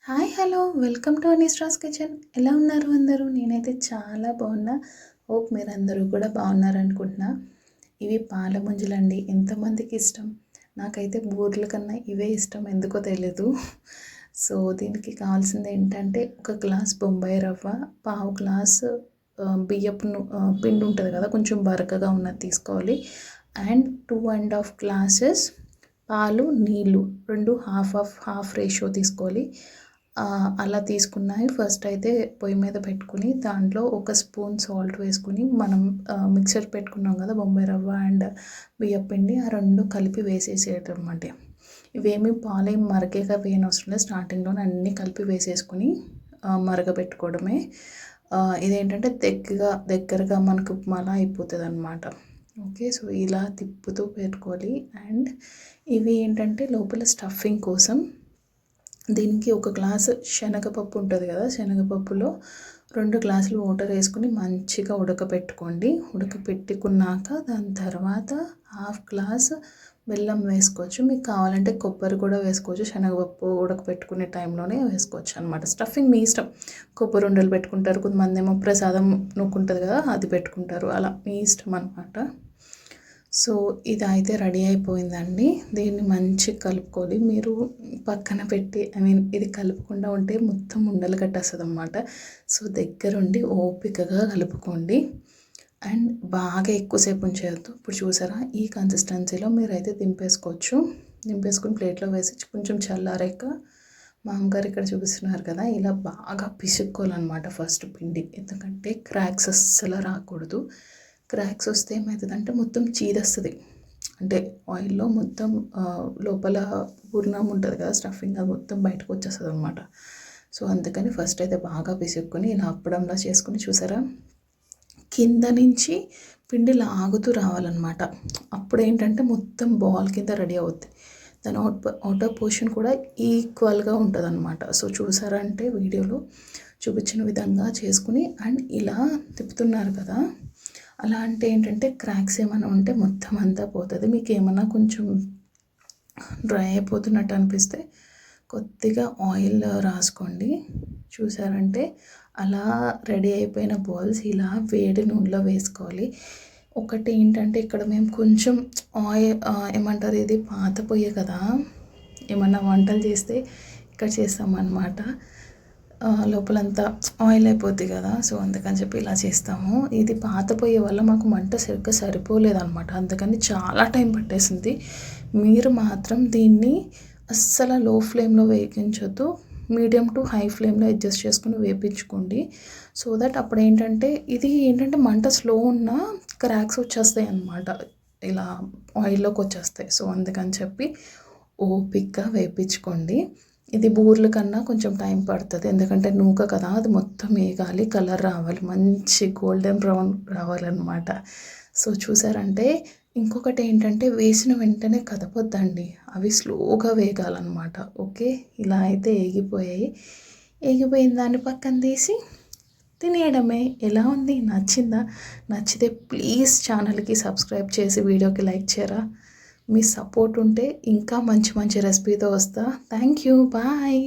Hi hello welcome to అనిస్ట్రాస్ kitchen. ఎలా ఉన్నారు అందరూ? నేనైతే చాలా బాగున్నా. హోప్ మీరందరూ కూడా బాగున్నారనుకుంటున్నా. ఇవి పాల ముంజలండి. ఎంతమందికి ఇష్టం? నాకైతే బూర్ల కన్నా ఇవే ఇష్టం, ఎందుకో తెలీదు. సో దీనికి కావాల్సింది ఏంటంటే ఒక గ్లాస్ బొంబాయి రవ్వ, పావు గ్లాసు బియ్యపు పిండి ఉంటుంది కదా, కొంచెం బరకగా ఉన్నది తీసుకోవాలి. అండ్ 2.5 గ్లాసెస్ పాలు, నీళ్ళు రెండు హాఫ్ రేషియో తీసుకోవాలి. అలా తీసుకున్నాయి. ఫస్ట్ అయితే పొయ్యి మీద పెట్టుకుని దాంట్లో ఒక స్పూన్ సాల్ట్ వేసుకుని మనం మిక్సర్ పెట్టుకున్నాం కదా బొంబాయి రవ్వ అండ్ బియ్యపిండి, ఆ రెండు కలిపి వేసేసేయటం అన్నమాట. ఇవేమి పాలేం మరగేగా వేయనవసరం లేదు. స్టార్టింగ్లోనే అన్నీ కలిపి వేసేసుకుని మరగబెట్టుకోవడమే. ఇదేంటంటే దగ్గరగా మనకు ఉప్మాలా అయిపోతుంది అన్నమాట. ఓకే, సో ఇలా తిప్పుతూ పెట్టుకోవాలి. అండ్ ఇవి ఏంటంటే లోపల స్టఫింగ్ కోసం దీనికి ఒక గ్లాసు శనగపప్పు ఉంటుంది కదా, శనగపప్పులో 2 గ్లాసులు వాటర్ వేసుకుని మంచిగా ఉడకపెట్టుకోండి. ఉడకపెట్టుకున్నాక దాని తర్వాత హాఫ్ గ్లాసు బెల్లం వేసుకోవచ్చు. మీకు కావాలంటే కొబ్బరి కూడా వేసుకోవచ్చు. శనగపప్పు ఉడకపెట్టుకునే టైంలోనే వేసుకోవచ్చు అనమాట. స్టఫింగ్ మీ ఇష్టం. కొబ్బరి ఉండలు పెట్టుకుంటారు, కొంతమంది ఏమో ప్రసాదం నూకుంటుంది కదా అది పెట్టుకుంటారు, అలా మీ ఇష్టం అనమాట. సో ఇది అయితే రెడీ అయిపోయిందండి. దీన్ని మంచిగా కలుపుకోవాలి. మీరు పక్కన పెట్టి ఇది కలుపుకుండా ఉంటే మొత్తం ఉండలు కట్టేస్తుంది అన్నమాట. సో దగ్గరుండి ఓపికగా కలుపుకోండి. అండ్ బాగా ఎక్కువసేపు ఉంచేయద్దు. ఇప్పుడు చూసారా, ఈ కన్సిస్టెన్సీలో మీరైతే దింపేసుకోవచ్చు. దింపేసుకుని ప్లేట్లో వేసి కొంచెం చల్లారాక మా అమ్మగారు ఇక్కడ చూపిస్తున్నారు కదా, ఇలా బాగా పిసుక్కోవాలన్నమాట ఫస్ట్ పిండి. ఎందుకంటే క్రాక్స్ అస్సలు రాకూడదు. క్రాక్స్ వస్తే ఏమవుతుందంటే మొత్తం చీదస్తుంది. అంటే ఆయిల్లో మొత్తం లోపల పూర్ణం ఉంటుంది కదా, స్టఫింగ్, అది మొత్తం బయటకు వచ్చేస్తుంది అనమాట. సో అందుకని ఫస్ట్ అయితే బాగా పిసుక్కొని ఇలా అప్పడంలా చేసుకుని చూసారా, కింద నుంచి పిండి లాగుతూ రావాలన్నమాట. అప్పుడు ఏంటంటే మొత్తం బాల్ కింద రెడీ అవుద్ది. దాని అవుటర్ పోర్షన్ కూడా ఈక్వల్గా ఉంటుంది అనమాట. సో చూసారా, అంటే వీడియోలో చూపించిన విధంగా చేసుకుని అండ్ ఇలా తిప్పుతున్నారు కదా, అలా అంటే ఏంటంటే క్రాక్స్ ఏమైనా ఉంటే మొత్తం అంతా పోతుంది. మీకు ఏమైనా కొంచెం డ్రై అయిపోతున్నట్టు అనిపిస్తే కొద్దిగా ఆయిల్ రాసుకోండి. చూసారంటే అలా రెడీ అయిపోయిన బాల్స్ ఇలా వేడి నూనెలో వేసుకోవాలి. ఒకటి ఏంటంటే ఇక్కడ మేము కొంచెం ఆయిల్ ఏమంటారు, ఇది పాత పొయ్యే కదా, ఏమన్నా వంటలు చేస్తే ఇక్కడ చేస్తామన్నమాట. లోపలంతా ఆయిల్ అయిపోద్ది కదా, సో అందుకని చెప్పి ఇలా చేస్తాము. ఇది పాత పొయ్యే వల్ల మాకు మంట సరిగ్గా సరిపోలేదన్నమాట, అందుకని చాలా టైం పట్టేసింది. మీరు మాత్రం దీన్ని అస్సలు లో ఫ్లేమ్లో వేయించొద్దు, మీడియం టు హై ఫ్లేమ్లో అడ్జస్ట్ చేసుకుని వేయించుకోండి. సో దట్ అప్పుడు ఏంటంటే మంట స్లో ఉన్న క్రాక్స్ వచ్చేస్తాయి అన్నమాట, ఇలా ఆయిల్లోకి వచ్చేస్తాయి. సో అందుకని చెప్పి ఓపిక్గా వేయించుకోండి. ఇది బూర్ల కన్నా కొంచెం టైం పడుతుంది, ఎందుకంటే నూక కదా, అది మొత్తం వేగాలి, కలర్ రావాలి, మంచి గోల్డెన్ బ్రౌన్ రావాలన్నమాట. సో చూసారంటే ఇంకొకటి ఏంటంటే వేసిన వెంటనే కదపొద్దండి, అవి స్లోగా వేగాలన్నమాట. ఓకే, ఇలా అయితే ఏగిపోయిన దాన్ని పక్కన తీసి తినేయడమే. ఎలా ఉంది? నచ్చిందా? నచ్చితే ప్లీజ్ ఛానల్కి సబ్స్క్రైబ్ చేసి వీడియోకి లైక్ చేయరా. మీ సపోర్ట్ ఉంటే ఇంకా మంచి మంచి రెసిపీతో వస్తా. Thank you, bye.